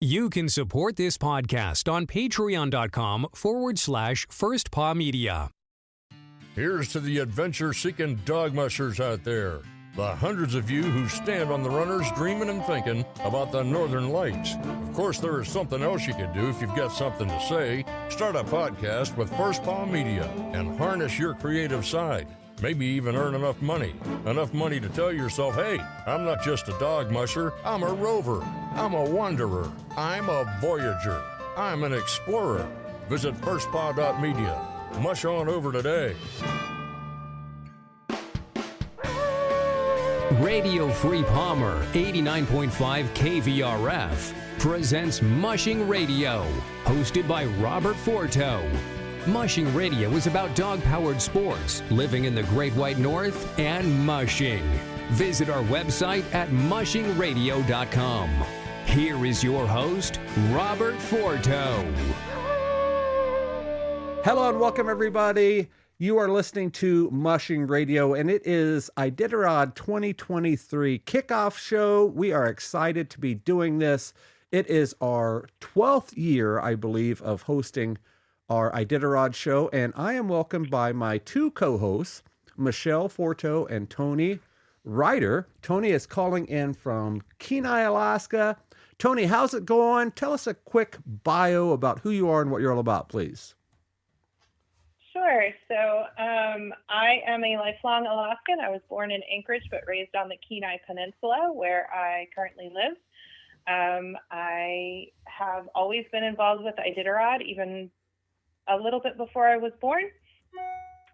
You can support this podcast on patreon.com/firstpawmedia. Here's to the adventure-seeking dog mushers out there. The hundreds of you who stand on the runners dreaming and thinking about the northern lights. Of course, there is something else you can do if you've got something to say. Start a podcast with First Paw Media and harness your creative side. Maybe even earn enough money to tell yourself, hey, I'm not just a dog musher, I'm a rover, I'm a wanderer, I'm a voyager, I'm an explorer. Visit firstpaw.media. Mush on over today. Radio Free Palmer 89.5 KVRF presents Mushing Radio, hosted by Robert Forto. Mushing Radio is about dog-powered sports, living in the Great White North, and mushing. Visit our website at mushingradio.com. Here is your host, Robert Forto. Hello and welcome, everybody. You are listening to Mushing Radio, and it is Iditarod 2023 kickoff show. We are excited to be doing this. It is our 12th year, I believe, of hosting our Iditarod show, and I am welcomed by my two co-hosts, Michelle Forto and Tony Ryder. Tony is calling in from Kenai, Alaska. Tony, how's it going? Tell us a quick bio about who you are and what you're all about, please. Sure. So I am a lifelong Alaskan. I was born in Anchorage, but raised on the Kenai Peninsula, where I currently live. I have always been involved with Iditarod, even a little bit before I was born.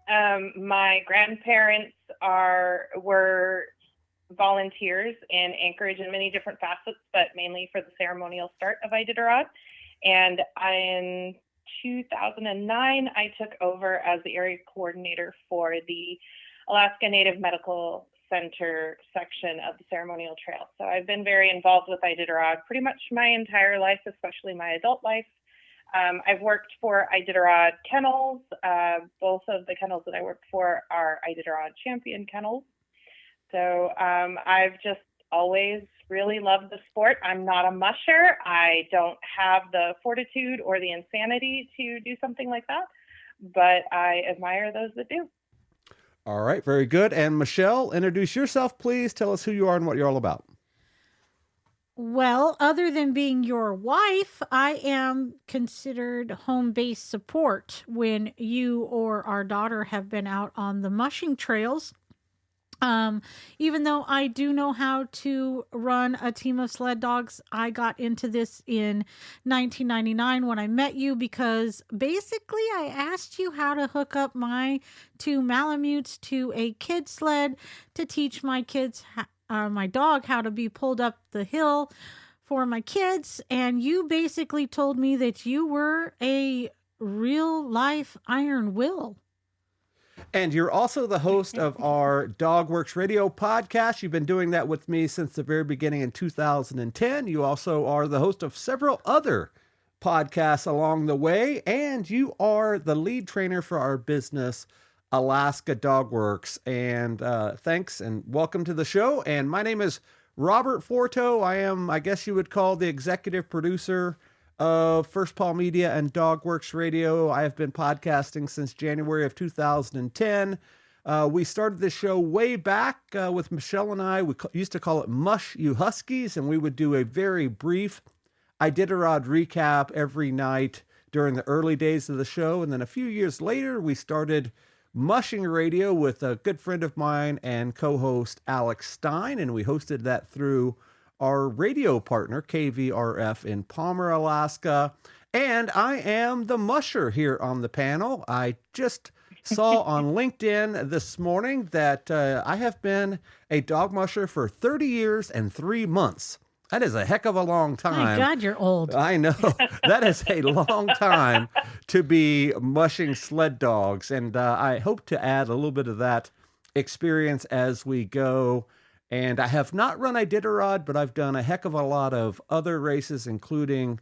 My grandparents were volunteers in Anchorage in many different facets, but mainly for the ceremonial start of Iditarod. And in 2009, I took over as the area coordinator for the Alaska Native Medical Center section of the ceremonial trail. So I've been very involved with Iditarod pretty much my entire life, especially my adult life. I've worked for Iditarod kennels. Both of the kennels that I worked for are Iditarod champion kennels. So I've just always really loved the sport. I'm not a musher. I don't have the fortitude or the insanity to do something like that, but I admire those that do. All right, very good. And Michelle, introduce yourself, please. Tell us who you are and what you're all about. Well, other than being your wife, I am considered home-based support when you or our daughter have been out on the mushing trails. Even though I do know how to run a team of sled dogs, I got into this in 1999 when I met you because basically I asked you how to hook up my two Malamutes to a kid sled to teach my kids my dog how to be pulled up the hill for my kids. And you basically told me that you were a real life Iron Will. And you're also the host of our Dogworks Radio podcast. You've been doing that with me since the very beginning in 2010. You also are the host of several other podcasts along the way. And you are the lead trainer for our business, Alaska Dogworks. And thanks and welcome to the show. And my name is Robert Forto. I am, I guess you would call, the executive producer of First Paw Media and Dogworks Radio. I have been podcasting since January of 2010. We started this show way back with Michelle and I. We used to call it Mush You Huskies, and we would do a very brief Iditarod recap every night during the early days of the show. And then a few years later, we started Mushing Radio with a good friend of mine and co-host Alex Stein, and we hosted that through our radio partner, KVRF in Palmer, Alaska. And I am the musher here on the panel. I just saw on LinkedIn this morning that I have been a dog musher for 30 years and 3 months. That is a heck of a long time. My God, you're old. I know. That is a long time to be mushing sled dogs. And I hope to add a little bit of that experience as we go. And I have not run Iditarod, but I've done a heck of a lot of other races, including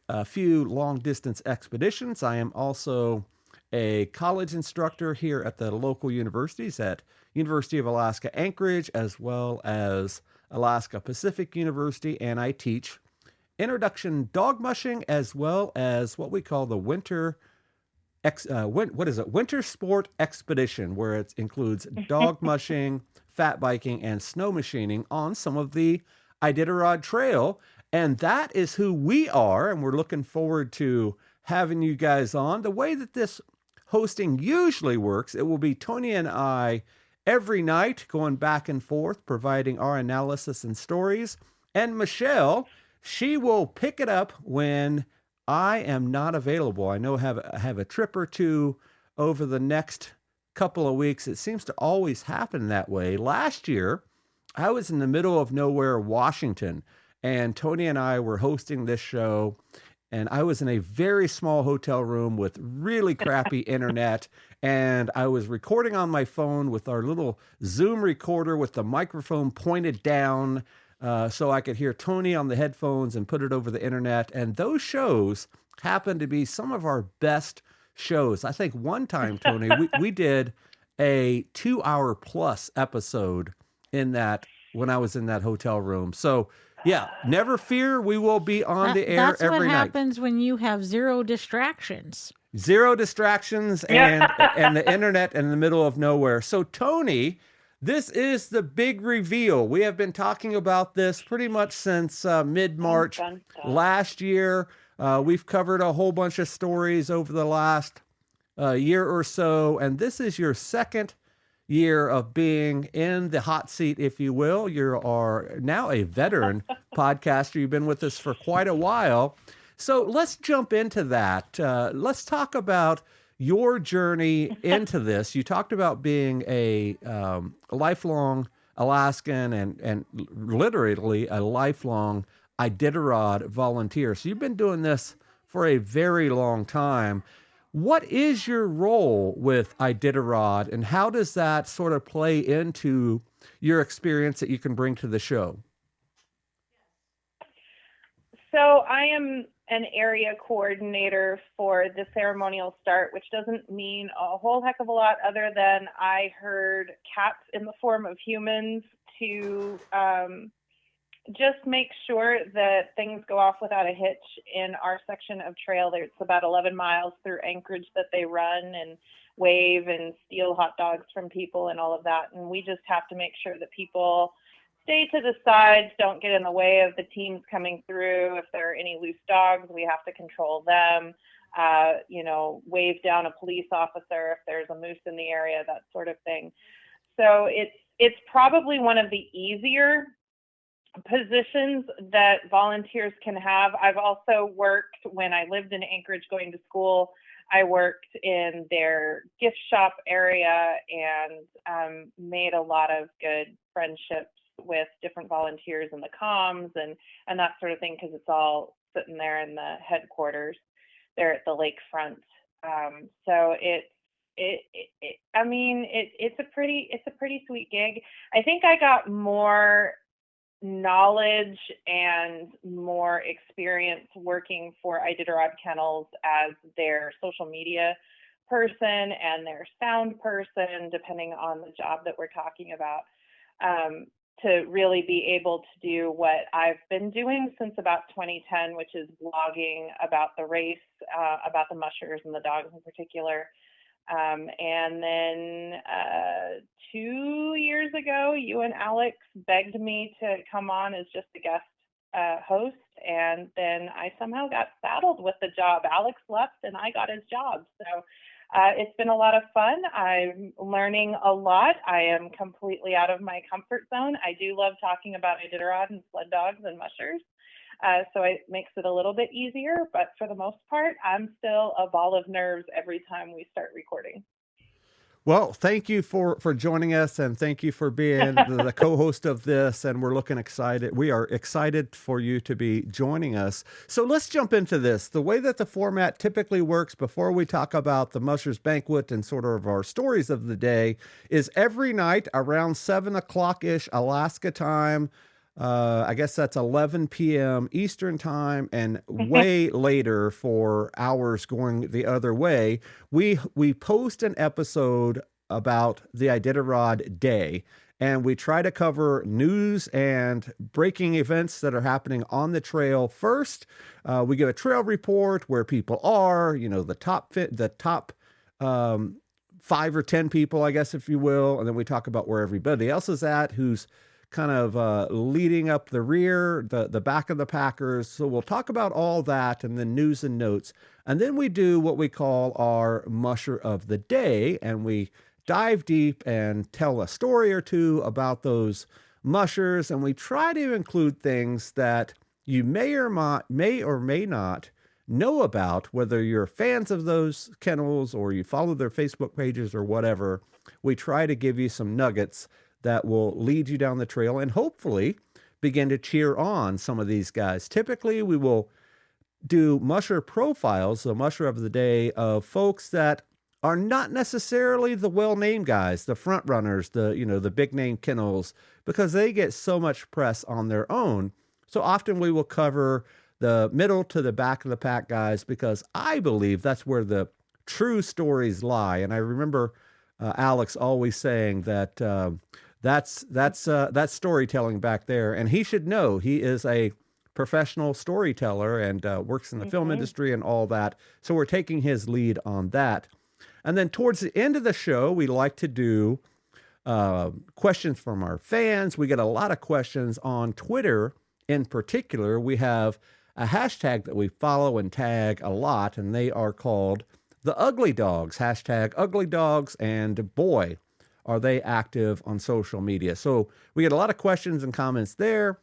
a few long-distance expeditions. I am also a college instructor here at the local universities at University of Alaska Anchorage, as well as Alaska Pacific University, and I teach introduction dog mushing, as well as what we call the winter winter sport expedition, where it includes dog mushing, fat biking, and snow machining on some of the Iditarod Trail. And that is who we are, and we're looking forward to having you guys on. The way that this hosting usually works, it will be Tony and I every night going back and forth, providing our analysis and stories. And Michelle, she will pick it up when I am not available. I know I have a trip or two over the next couple of weeks. It seems to always happen that way. Last year, I was in the middle of nowhere, Washington, and Tony and I were hosting this show, and I was in a very small hotel room with really crappy internet, and I was recording on my phone with our little Zoom recorder with the microphone pointed down, so I could hear Tony on the headphones and put it over the internet. And those shows happened to be some of our best shows. I think one time, Tony, we did a 2-hour plus episode when I was in that hotel room. So yeah, never fear, we will be on the air every night. That's what happens when you have zero distractions. Zero distractions and the internet in the middle of nowhere. So Tony, this is the big reveal. We have been talking about this pretty much since mid-March last year. We've covered a whole bunch of stories over the last year or so, and this is your second year of being in the hot seat, if you will. You are now a veteran podcaster. You've been with us for quite a while. So let's jump into that. Let's talk about your journey into this. You talked about being a lifelong Alaskan and literally a lifelong Iditarod volunteer. So you've been doing this for a very long time. What is your role with Iditarod, and how does that sort of play into your experience that you can bring to the show? So I am an area coordinator for the ceremonial start, which doesn't mean a whole heck of a lot other than I herd cats in the form of humans to just make sure that things go off without a hitch in our section of trail. It's about 11 miles through Anchorage that they run and wave and steal hot dogs from people and all of that. And we just have to make sure that people stay to the sides, don't get in the way of the teams coming through. If there are any loose dogs, we have to control them, wave down a police officer if there's a moose in the area, that sort of thing. So it's probably one of the easier positions that volunteers can have. I've also worked, when I lived in Anchorage going to school, I worked in their gift shop area and made a lot of good friendships with different volunteers in the comms and that sort of thing, because it's all sitting there in the headquarters there at the lakefront. So it's a pretty sweet gig. I think I got more knowledge and more experience working for Iditarod Kennels as their social media person and their sound person, depending on the job that we're talking about, to really be able to do what I've been doing since about 2010, which is blogging about the race, about the mushers and the dogs in particular. And then 2 years ago, you and Alex begged me to come on as just a guest host, and then I somehow got saddled with the job. Alex left and I got his job. So it's been a lot of fun. I'm learning a lot. I am completely out of my comfort zone. I do love talking about Iditarod and sled dogs and mushers. So it makes it a little bit easier, but for the most part, I'm still a ball of nerves every time we start recording. Well, thank you for joining us, and thank you for being the co-host of this, and we're looking excited. We are excited for you to be joining us. So let's jump into this. The way that the format typically works before we talk about the Mushers banquet and sort of our stories of the day is every night around 7 o'clock-ish Alaska time, I guess that's 11 p.m. Eastern time, and way later for hours going the other way, we post an episode about the Iditarod Day. And we try to cover news and breaking events that are happening on the trail first. We give a trail report where people are, the top 5 or 10 people, I guess, if you will. And then we talk about where everybody else is at, who's kind of leading up the rear, the back of the packers. So we'll talk about all that and then news and notes. And then we do what we call our Musher of the Day, and we dive deep and tell a story or two about those mushers. And we try to include things that you may or may not know about, whether you're fans of those kennels or you follow their Facebook pages or whatever. We try to give you some nuggets that will lead you down the trail and hopefully begin to cheer on some of these guys. Typically, we will do musher profiles, the musher of the day, of folks that are not necessarily the well-named guys, the front runners, the big name kennels, because they get so much press on their own. So often we will cover the middle to the back of the pack guys, because I believe that's where the true stories lie. And I remember Alex always saying that that's storytelling back there. And he should know he is a professional storyteller and works in the film industry and all that. So we're taking his lead on that. And then towards the end of the show, we like to do questions from our fans. We get a lot of questions on Twitter in particular. We have a hashtag that we follow and tag a lot, and they are called the Ugly Dogs, hashtag Ugly Dogs, and boy, are they active on social media. So we get a lot of questions and comments there.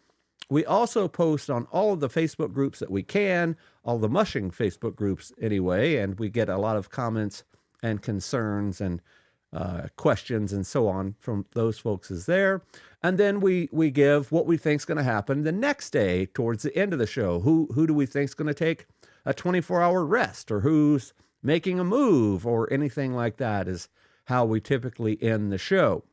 We also post on all of the Facebook groups that we can, all the mushing Facebook groups anyway, and we get a lot of comments and concerns and questions and so on from those folks is there. And then we give what we think is going to happen the next day towards the end of the show. Who do we think is going to take a 24-hour rest, or who's making a move, or anything like that is how we typically end the show.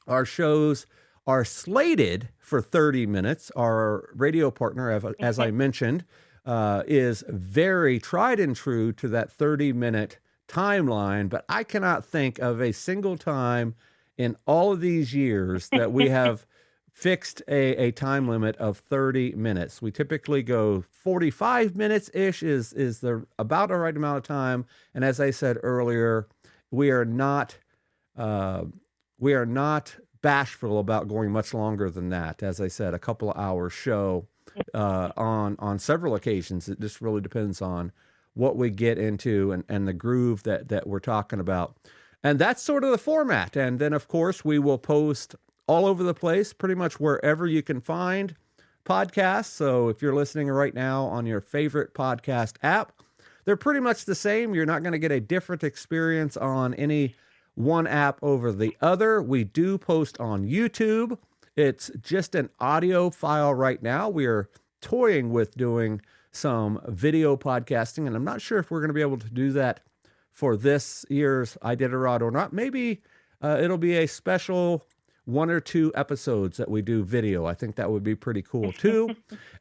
Our shows are slated for 30 minutes. Our radio partner, as I mentioned, is very tried and true to that 30-minute timeline, but I cannot think of a single time in all of these years that we have fixed a time limit of 30 minutes. We typically go 45 minutes-ish is the about the right amount of time. And as I said earlier, we are not bashful about going much longer than that. As I said, a couple of hour show on several occasions. It just really depends on what we get into and the groove that we're talking about. And that's sort of the format. And then, of course, we will post all over the place, pretty much wherever you can find podcasts. So if you're listening right now on your favorite podcast app, they're pretty much the same. You're not going to get a different experience on any one app over the other. We do post on YouTube. It's just an audio file right now. We are toying with doing some video podcasting, and I'm not sure if we're going to be able to do that for this year's Iditarod or not. Maybe it'll be a special 1 or 2 episodes that we do video. I think that would be pretty cool too.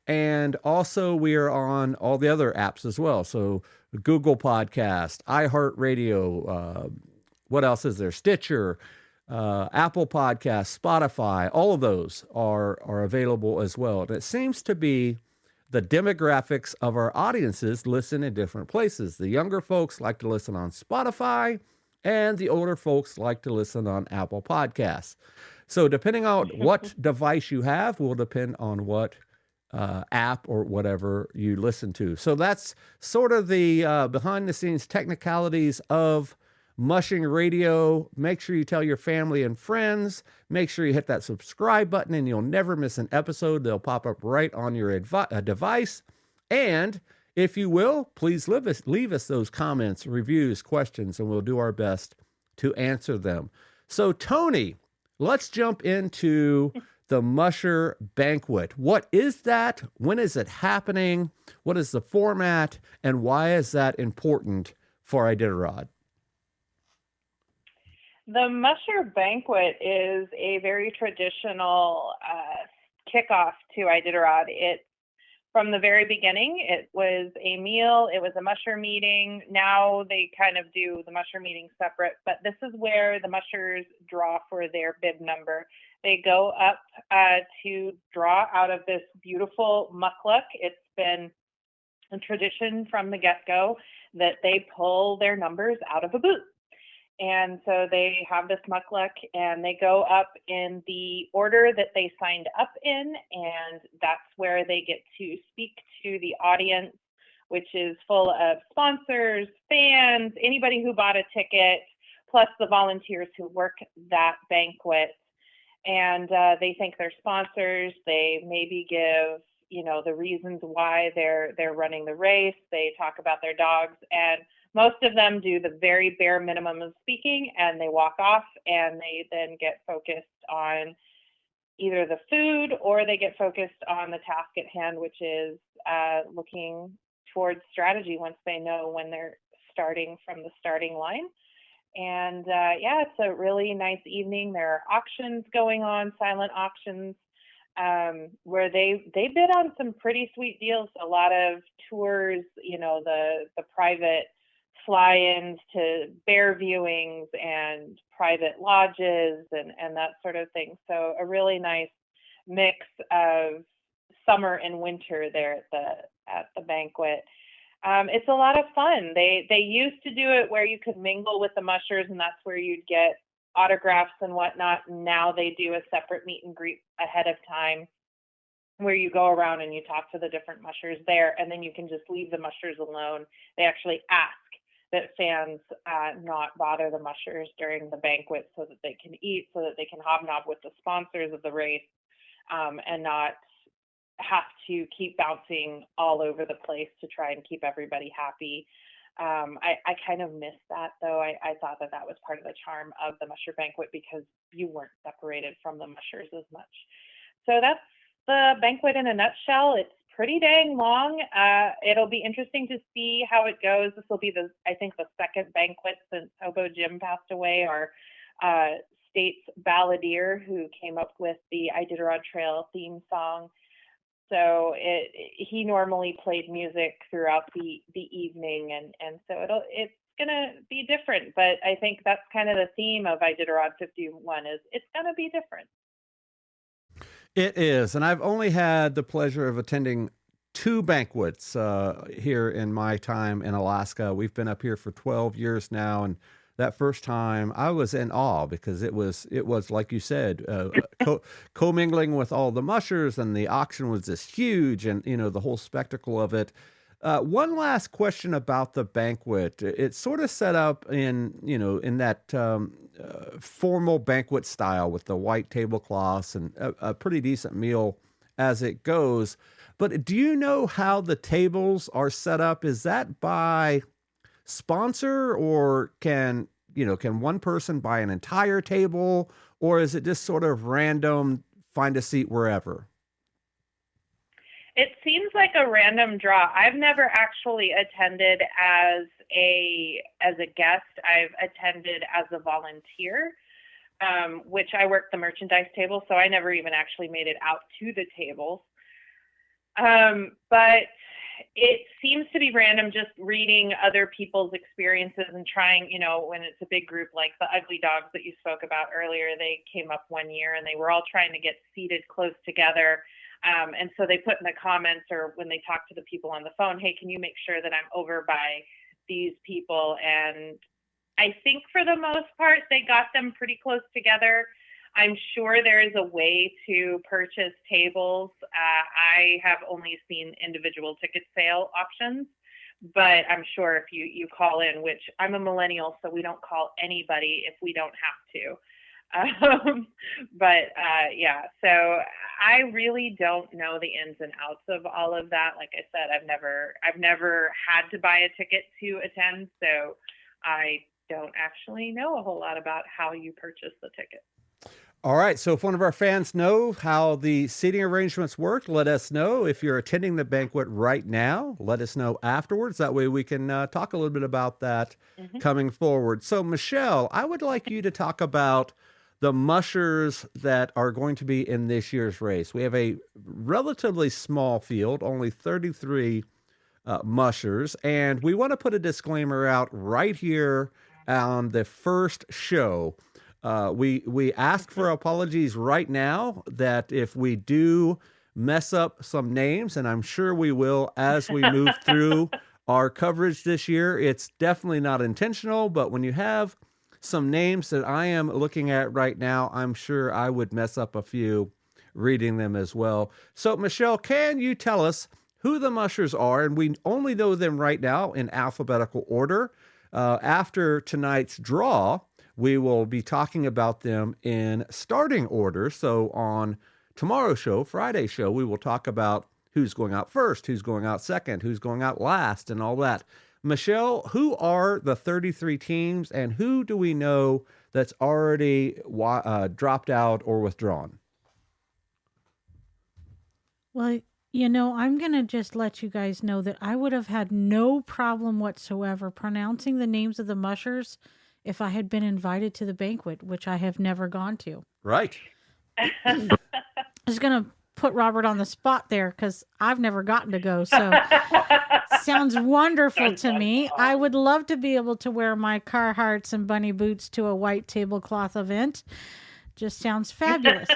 And also we are on all the other apps as well. So Google Podcast, iHeartRadio, what else is there? Stitcher, Apple Podcasts, Spotify, all of those are available as well. And it seems to be the demographics of our audiences listen in different places. The younger folks like to listen on Spotify, and the older folks like to listen on Apple Podcasts. So depending on what device you have will depend on what app or whatever you listen to. So that's sort of the behind-the-scenes technicalities of Mushing Radio. Make sure you tell your family and friends. Make sure you hit that subscribe button and you'll never miss an episode. They'll pop up right on your device. And if you will, please leave us those comments, reviews, questions, and we'll do our best to answer them. So Tony, let's jump into the Musher Banquet. What is that? When is it happening? What is the format? And why is that important for Iditarod? The Musher Banquet is a very traditional kickoff to Iditarod. It's from the very beginning, it was a meal, it was a musher meeting. Now they kind of do the musher meeting separate, but this is where the mushers draw for their bib number. They go up to draw out of this beautiful mukluk. It's been a tradition from the get-go that they pull their numbers out of a boot. And so they have this mukluk and they go up in the order that they signed up in, and that's where they get to speak to the audience, which is full of sponsors, fans, anybody who bought a ticket, plus the volunteers who work that banquet. And they thank their sponsors. They maybe give, the reasons why they're running the race. They talk about their dogs, and most of them do the very bare minimum of speaking, and they walk off, and they then get focused on either the food or they get focused on the task at hand, which is looking towards strategy once they know when they're starting from the starting line. And it's a really nice evening. There are auctions going on, silent auctions, where they bid on some pretty sweet deals. A lot of tours, the private fly-ins to bear viewings and private lodges and that sort of thing. So a really nice mix of summer and winter there at the banquet. It's a lot of fun. They used to do it where you could mingle with the mushers, and that's where you'd get autographs and whatnot. Now they do a separate meet and greet ahead of time where you go around and you talk to the different mushers there, and then you can just leave the mushers alone. They actually ask that fans not bother the mushers during the banquet so that they can eat, so that they can hobnob with the sponsors of the race, and not have to keep bouncing all over the place to try and keep everybody happy. I kind of missed that, though. I thought that was part of the charm of the musher banquet because you weren't separated from the mushers as much. So that's the banquet in a nutshell. It's pretty dang long. It'll be interesting to see how it goes. This will be I think the second banquet since Hobo Jim passed away, our state's balladeer who came up with the Iditarod Trail theme song. So he normally played music throughout the evening, and so it's gonna be different. But I think that's kind of the theme of Iditarod 51 is it's gonna be different. It is, and I've only had the pleasure of attending 2 banquets here in my time in Alaska. We've been up here for 12 years now, and that first time I was in awe because it was like you said, commingling with all the mushers, and the auction was just huge, and the whole spectacle of it. One last question about the banquet. It's sort of set up in that formal banquet style with the white tablecloths and a pretty decent meal as it goes. But do you know how the tables are set up? Is that by sponsor, or can one person buy an entire table, or is it just sort of random, find a seat wherever? It seems like a random draw. I've never actually attended as a guest. I've attended as a volunteer, which I worked the merchandise table, so I never even actually made it out to the tables. But it seems to be random, just reading other people's experiences and trying, when it's a big group like the Ugly Dogs that you spoke about earlier. They came up one year and they were all trying to get seated close together. And so they put in the comments, or when they talk to the people on the phone, hey, can you make sure that I'm over by these people? And I think for the most part, they got them pretty close together. I'm sure there is a way to purchase tables. I have only seen individual ticket sale options, but I'm sure if you call in, which I'm a millennial, so we don't call anybody if we don't have to. So I really don't know the ins and outs of all of that. Like I said, I've never had to buy a ticket to attend, so I don't actually know a whole lot about how you purchase the ticket. All right. So if one of our fans know how the seating arrangements work, let us know. If you're attending the banquet right now, let us know afterwards. That way we can talk a little bit about that coming forward. So Michelle, I would like you to talk about the mushers that are going to be in this year's race. We have a relatively small field, only 33 mushers, and we want to put a disclaimer out right here on the first show. We ask for apologies right now that if we do mess up some names, and I'm sure we will as we move through our coverage this year, it's definitely not intentional, but when you have some names that I am looking at right now, I'm sure I would mess up a few reading them as well. So, Michelle, can you tell us who the mushers are? And we only know them right now in alphabetical order. After tonight's draw, we will be talking about them in starting order. So on tomorrow's show, Friday's show, we will talk about who's going out first, who's going out second, who's going out last, and all that. Michelle, who are the 33 teams, and who do we know that's already dropped out or withdrawn? Well, I'm going to just let you guys know that I would have had no problem whatsoever pronouncing the names of the mushers if I had been invited to the banquet, which I have never gone to. Right. I was going to put Robert on the spot there because I've never gotten to go. So sounds wonderful to me. I would love to be able to wear my Carhartts and bunny boots to a white tablecloth event. Just sounds fabulous.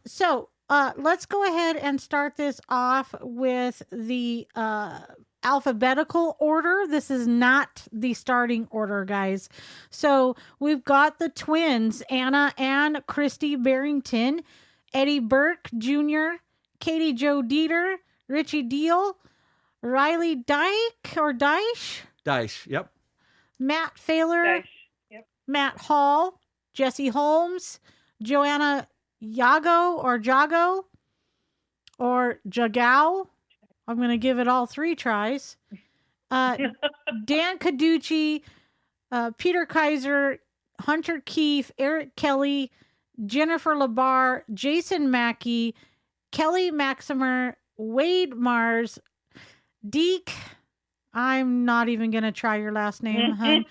So let's go ahead and start this off with the alphabetical order. This is not the starting order, guys. So we've got the twins, Anna and Christy Barrington, Eddie Burke Jr., Katie Jo Dieter, Richie Deal, Riley Dyke or Dyche? Dyche, yep. Matt Failer, Dyche, yep. Matt Hall, Jesse Holmes, Joanna Jago or Jagao, or Jagao. I'm going to give it all 3 tries. Dan Caducci, Peter Kaiser, Hunter Keefe, Eric Kelly, Jennifer Labar, Jason Mackey, Kelly Maximer, Wade Mars, Deke. I'm not even going to try your last name, hun.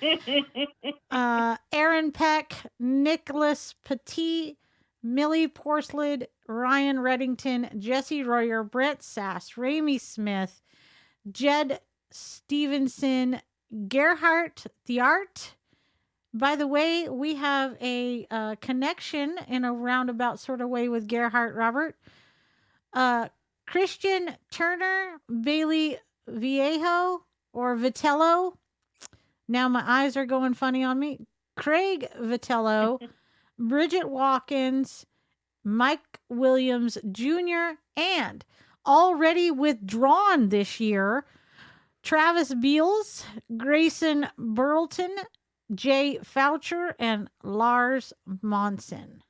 Aaron Peck, Nicholas Petit, Millie Porslid, Ryan Reddington, Jesse Royer, Brett Sass, Ramey Smith, Jed Stevenson, Gerhardt The Art. By the way, we have a connection in a roundabout sort of way with Gerhardt, Robert. Christian Turner, Bailey Viejo or Vitello. Now my eyes are going funny on me. Craig Vitello, Bridget Watkins, Mike Williams Jr., and already withdrawn this year, Travis Beals, Grayson Burleton, Jay Foucher, and Lars Monson.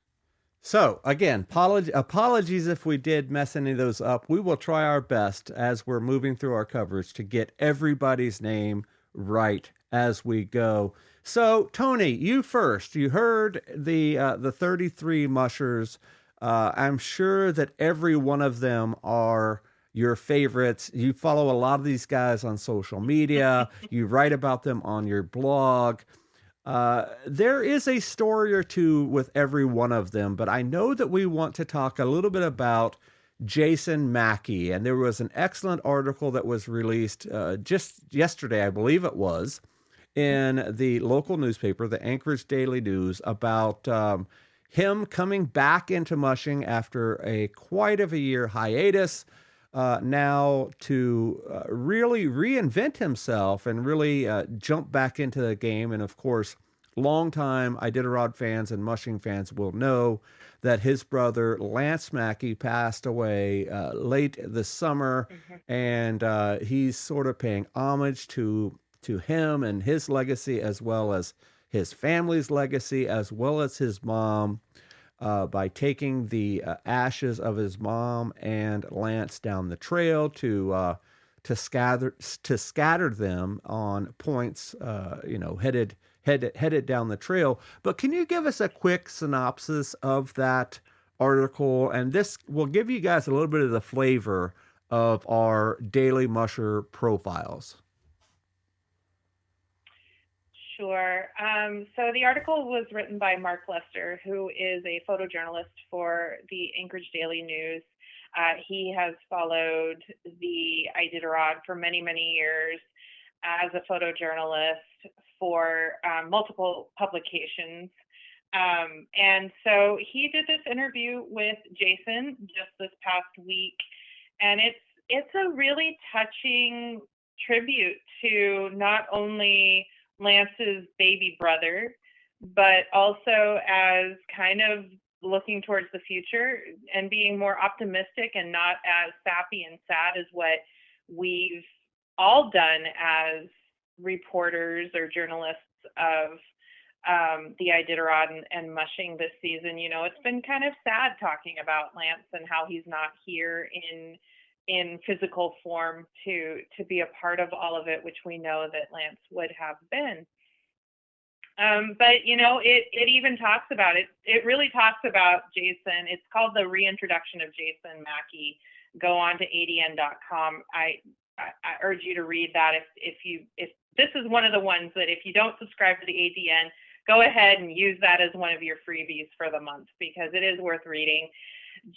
So, again, apologies if we did mess any of those up. We will try our best as we're moving through our coverage to get everybody's name right as we go. So, Tony, you first. You heard the 33 mushers. I'm sure that every one of them are your favorites. You follow a lot of these guys on social media. You write about them on your blog. There is a story or two with every one of them, but I know that we want to talk a little bit about Jason Mackey. And there was an excellent article that was released just yesterday, I believe it was, in the local newspaper, the Anchorage Daily News, about him coming back into mushing after quite of a year hiatus, now to really reinvent himself and really jump back into the game. And of course, longtime Iditarod fans and mushing fans will know that his brother Lance Mackey passed away late this summer, and he's sort of paying homage to him and his legacy, as well as his family's legacy, as well as his mom, by taking the ashes of his mom and Lance down the trail to scatter them on points, headed down the trail. But can you give us a quick synopsis of that article? And this will give you guys a little bit of the flavor of our daily musher profiles. Sure. So the article was written by Mark Lester, who is a photojournalist for the Anchorage Daily News. He has followed the Iditarod for many, many years as a photojournalist for multiple publications. And so he did this interview with Jason just this past week, and it's a really touching tribute to not only Lance's baby brother, but also as kind of looking towards the future and being more optimistic and not as sappy and sad as what we've all done as reporters or journalists of the Iditarod and mushing this season. You know, it's been kind of sad talking about Lance and how he's not here in physical form to be a part of all of it, which we know that Lance would have been. But, you know, it even talks about it. It really talks about Jason. It's called The Reintroduction of Jason Mackey. Go on to adn.com. I urge you to read that. If this is one of the ones that if you don't subscribe to the ADN, go ahead and use that as one of your freebies for the month, because it is worth reading.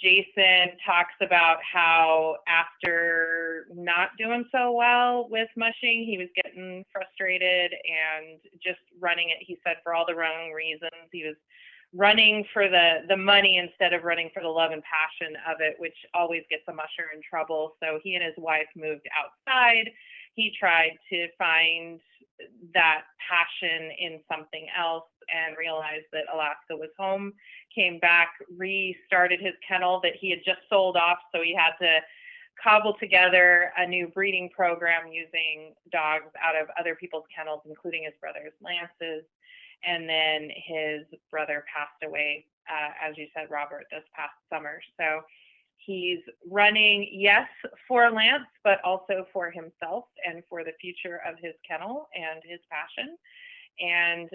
Jason talks about how after not doing so well with mushing, he was getting frustrated and just running it, he said, for all the wrong reasons. He was running for the money instead of running for the love and passion of it, which always gets a musher in trouble. So he and his wife moved outside. He tried to find that passion in something else and realized that Alaska was home, came back, restarted his kennel that he had just sold off. So he had to cobble together a new breeding program using dogs out of other people's kennels, including his brother's, Lance's. And then his brother passed away, as you said, Robert, this past summer. So he's running, yes, for Lance, but also for himself and for the future of his kennel and his passion. And,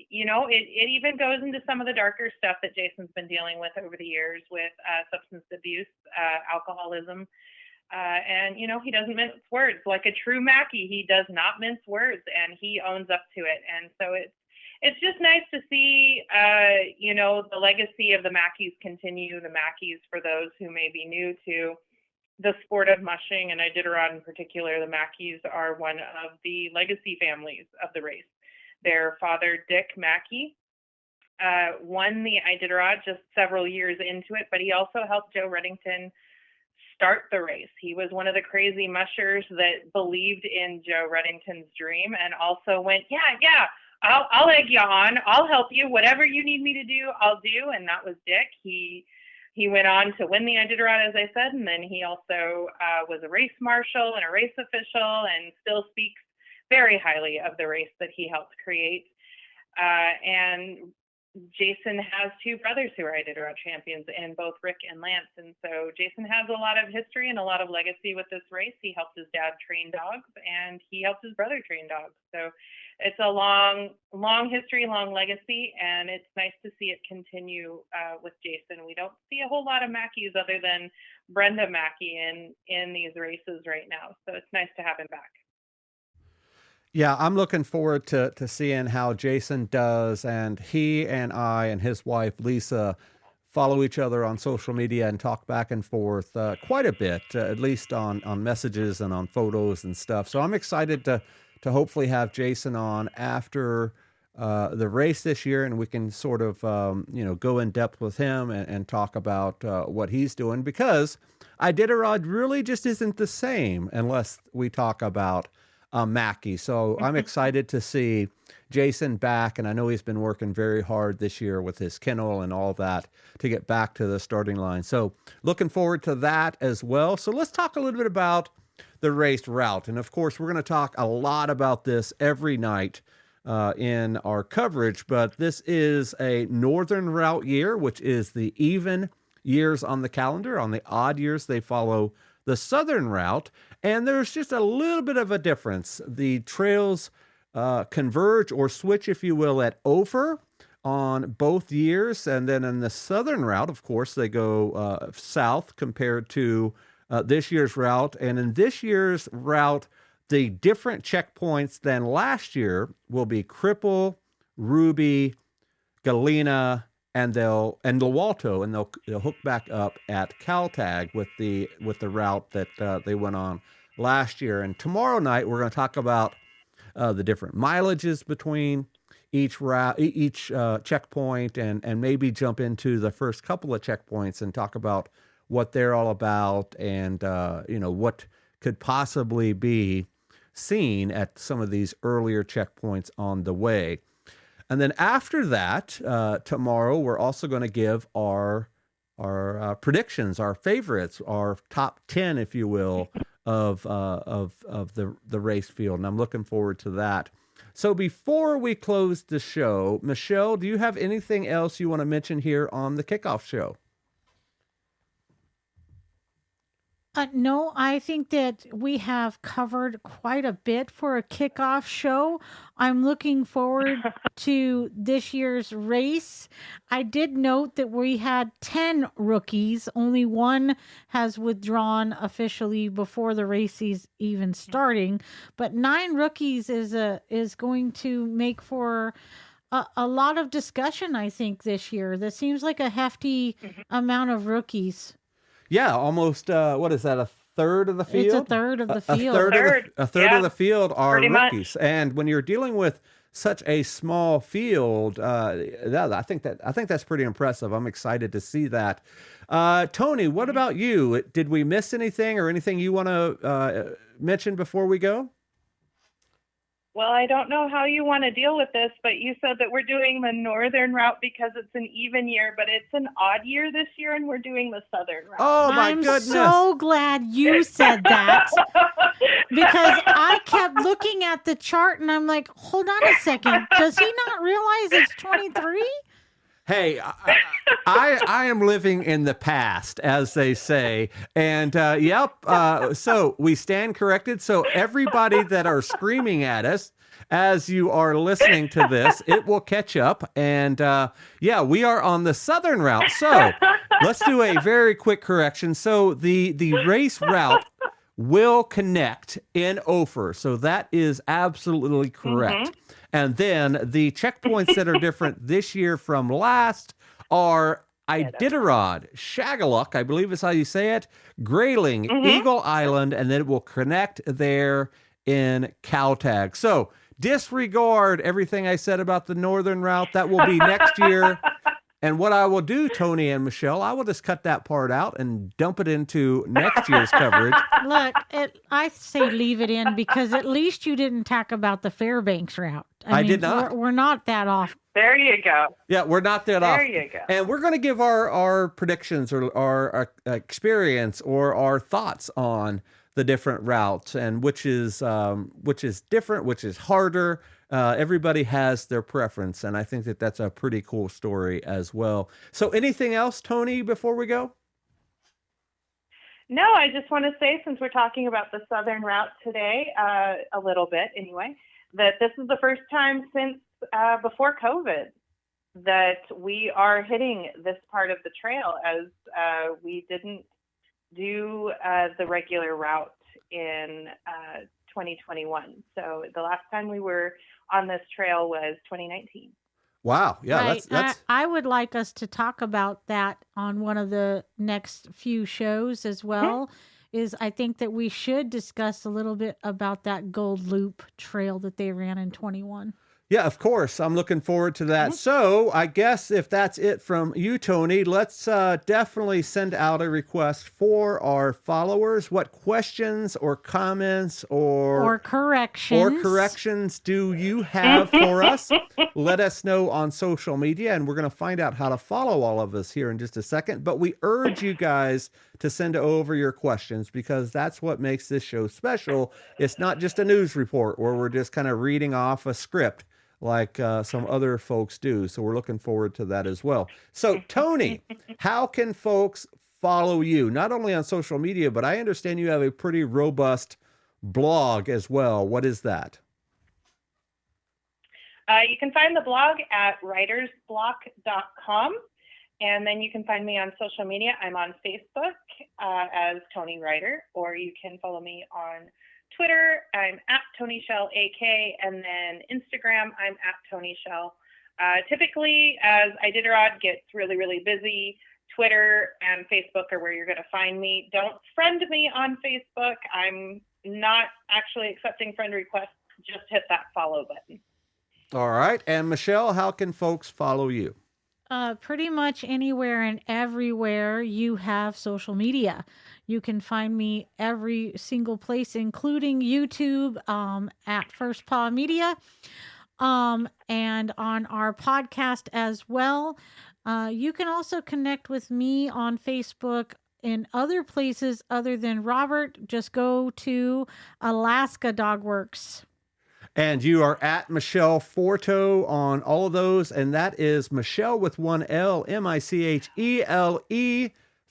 you know, it even goes into some of the darker stuff that Jason's been dealing with over the years with substance abuse, alcoholism. And, you know, he doesn't mince words. Like a true Mackey, he does not mince words, and he owns up to it. And so it's just nice to see, you know, the legacy of the Mackeys continue. The Mackeys, for those who may be new to the sport of mushing, and Iditarod in particular, the Mackeys are one of the legacy families of the race. Their father, Dick Mackey, won the Iditarod just several years into it, but he also helped Joe Reddington start the race. He was one of the crazy mushers that believed in Joe Reddington's dream and also went, yeah, I'll egg you on. I'll help you. Whatever you need me to do, I'll do. And that was Dick. He went on to win the Iditarod, as I said, and then he also was a race marshal and a race official and still speaks very highly of the race that he helped create. And Jason has two brothers who are Iditarod champions, and both Rick and Lance. And so Jason has a lot of history and a lot of legacy with this race. He helped his dad train dogs, and he helped his brother train dogs. So it's a long history, long legacy, and it's nice to see it continue with Jason. We don't see a whole lot of Mackeys other than Brenda Mackey in these races right now. So it's nice to have him back. Yeah, I'm looking forward to seeing how Jason does, and he and I and his wife, Lisa, follow each other on social media and talk back and forth quite a bit, at least on messages and on photos and stuff. So I'm excited to hopefully have Jason on after the race this year, and we can sort of, go in depth with him and talk about what he's doing, because Iditarod really just isn't the same unless we talk about Mackey. So I'm excited to see Jason back, and I know he's been working very hard this year with his kennel and all that to get back to the starting line. So looking forward to that as well. So let's talk a little bit about the race route. And of course, we're going to talk a lot about this every night in our coverage, but this is a northern route year, which is the even years on the calendar. On the odd years, they follow the southern route, and there's just a little bit of a difference. The trails converge or switch, if you will, at Ophir on both years, and then in the southern route, of course, they go south compared to this year's route. And in this year's route, The different checkpoints than last year will be Cripple, Ruby, Galena, and Lawalto, and they'll hook back up at Caltag with the route that they went on last year. And tomorrow night we're going to talk about the different mileages between each route, each checkpoint, and maybe jump into the first couple of checkpoints and talk about what they're all about, and what could possibly be seen at some of these earlier checkpoints on the way. And then after that, tomorrow, we're also going to give our predictions, our favorites, our top 10, if you will, of the race field. And I'm looking forward to that. So before we close the show, Michelle, do you have anything else you want to mention here on the kickoff show? No, I think that we have covered quite a bit for a kickoff show. I'm looking forward to this year's race. I did note that we had 10 rookies. Only one has withdrawn officially before the race is even starting. But 9 rookies is going to make for a lot of discussion, I think, this year. That seems like a hefty amount of rookies. Yeah, almost, what is that, a third of the field? It's a third of the field. A third of the field are pretty rookies. much. And when you're dealing with such a small field, I think that's pretty impressive. I'm excited to see that. Tony, what about you? Did we miss anything or anything you want to mention before we go? Well, I don't know how you want to deal with this, but you said that we're doing the northern route because it's an even year, but it's an odd year this year, and we're doing the southern route. Oh, my goodness. I'm so glad you said that, because I kept looking at the chart, and I'm like, hold on a second. Does he not realize it's 23? Hey, I am living in the past, as they say. And so we stand corrected. So everybody that are screaming at us as you are listening to this, it will catch up. And we are on the southern route. So let's do a very quick correction. So the race route will connect in Ophir. So that is absolutely correct. Mm-hmm. And then the checkpoints that are different this year from last are Iditarod, Shagaluk, I believe is how you say it, Grayling, Eagle Island, and then it will connect there in Caltag. So disregard everything I said about the northern route. That will be next year. And what I will do, Tony and Michelle, I will just cut that part out and dump it into next year's coverage. Look, I say leave it in, because at least you didn't talk about the Fairbanks route. I mean, did not. We're not that off. There you go. Yeah, we're not that off. There you go. And we're going to give our predictions or our experience or our thoughts on the different routes and which is different, which is harder. Everybody has their preference, and I think that that's a pretty cool story as well. So anything else, Tony, before we go? No, I just want to say, since we're talking about the southern route today, a little bit anyway, that this is the first time since before COVID that we are hitting this part of the trail, as we didn't do the regular route in 2021. So the last time we were on this trail was 2019. Wow. Yeah, right. that's I would like us to talk about that on one of the next few shows as well. Is I think that we should discuss a little bit about that Gold Loop trail that they ran in 21. Yeah, of course. I'm looking forward to that. So I guess if that's it from you, Tony, let's definitely send out a request for our followers. What questions or comments or corrections do you have for us? Let us know on social media, and we're going to find out how to follow all of us here in just a second. But we urge you guys to send over your questions, because that's what makes this show special. It's not just a news report where we're just kind of reading off a script like some other folks do. So we're looking forward to that as well. So Tony, how can folks follow you? Not only on social media, but I understand you have a pretty robust blog as well. What is that? You can find the blog at writersblock.com. And then you can find me on social media. I'm on Facebook as Tony Writer, or you can follow me on Twitter, I'm at Tony Shell AK, and then Instagram, I'm at Tony Shell. Typically, as Iditarod gets really, really busy, Twitter and Facebook are where you're going to find me. Don't friend me on Facebook. I'm not actually accepting friend requests. Just hit that follow button. All right. And Michelle, how can folks follow you? Pretty much anywhere and everywhere you have social media. You can find me every single place, including YouTube at First Paw Media, and on our podcast as well. You can also connect with me on Facebook in other places other than Robert. Just go to Alaska Dog Works. And you are at Michelle Forto on all of those. And that is Michelle with one L, Michele,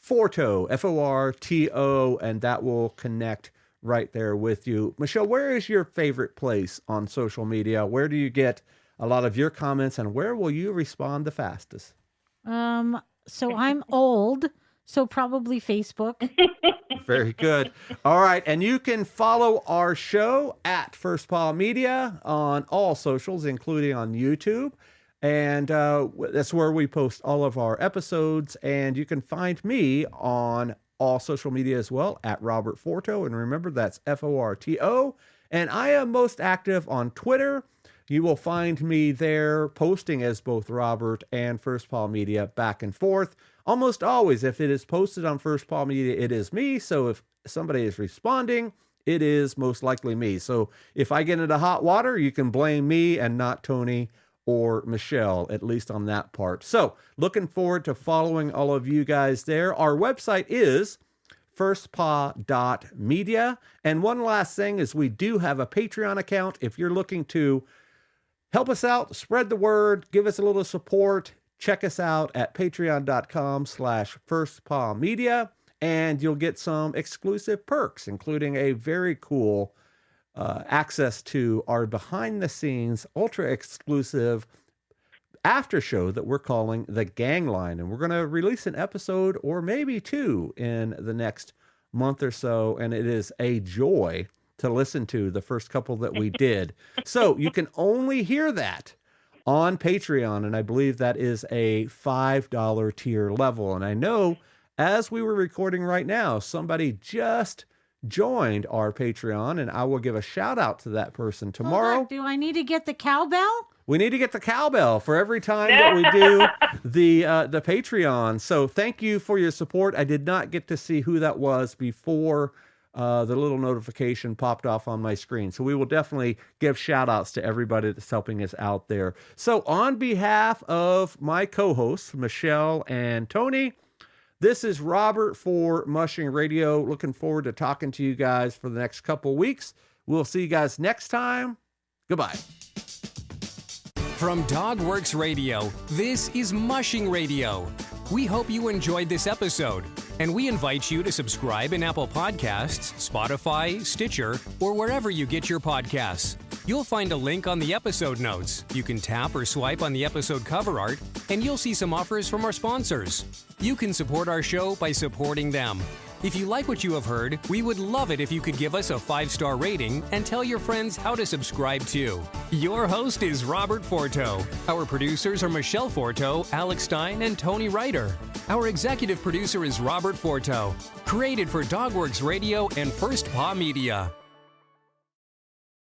Forto, Forto. And that will connect right there with you. Michelle, where is your favorite place on social media? Where do you get a lot of your comments, and where will you respond the fastest? So I'm old, so probably Facebook. Very good. All right. And you can follow our show at First Paw Media on all socials, including on YouTube. And that's where we post all of our episodes. And you can find me on all social media as well at Robert Forto. And remember, that's Forto. And I am most active on Twitter. You will find me there posting as both Robert and First Paw Media back and forth. Almost always, if it is posted on First Paw Media, it is me. So if somebody is responding, it is most likely me. So if I get into hot water, you can blame me and not Tony or Michelle, at least on that part. So looking forward to following all of you guys there. Our website is firstpaw.media. And one last thing is we do have a Patreon account. If you're looking to help us out, spread the word, give us a little support, check us out at patreon.com/firstpawmedia, and you'll get some exclusive perks, including a very cool access to our behind-the-scenes, ultra-exclusive after show that we're calling The Gangline. And we're going to release an episode or maybe two in the next month or so, and it is a joy to listen to the first couple that we did. So you can only hear that on Patreon, and I believe that is a $5 tier level. And I know as we were recording right now, somebody just joined our Patreon, and I will give a shout out to that person tomorrow. Do I need to get the cowbell? We need to get the cowbell for every time that we do the Patreon. So thank you for your support. I did not get to see who that was before the little notification popped off on my screen. So we will definitely give shout outs to everybody that's helping us out there. So on behalf of my co-hosts, Michelle and Tony, this is Robert for Mushing Radio. Looking forward to talking to you guys for the next couple weeks. We'll see you guys next time. Goodbye. From Dogworks Radio, this is Mushing Radio. We hope you enjoyed this episode, and we invite you to subscribe in Apple Podcasts, Spotify, Stitcher, or wherever you get your podcasts. You'll find a link on the episode notes. You can tap or swipe on the episode cover art, and you'll see some offers from our sponsors. You can support our show by supporting them. If you like what you have heard, we would love it if you could give us a 5-star rating and tell your friends how to subscribe too. Your host is Robert Forto. Our producers are Michelle Forto, Alex Stein, and Tony Ryder. Our executive producer is Robert Forto. Created for Dogworks Radio and First Paw Media.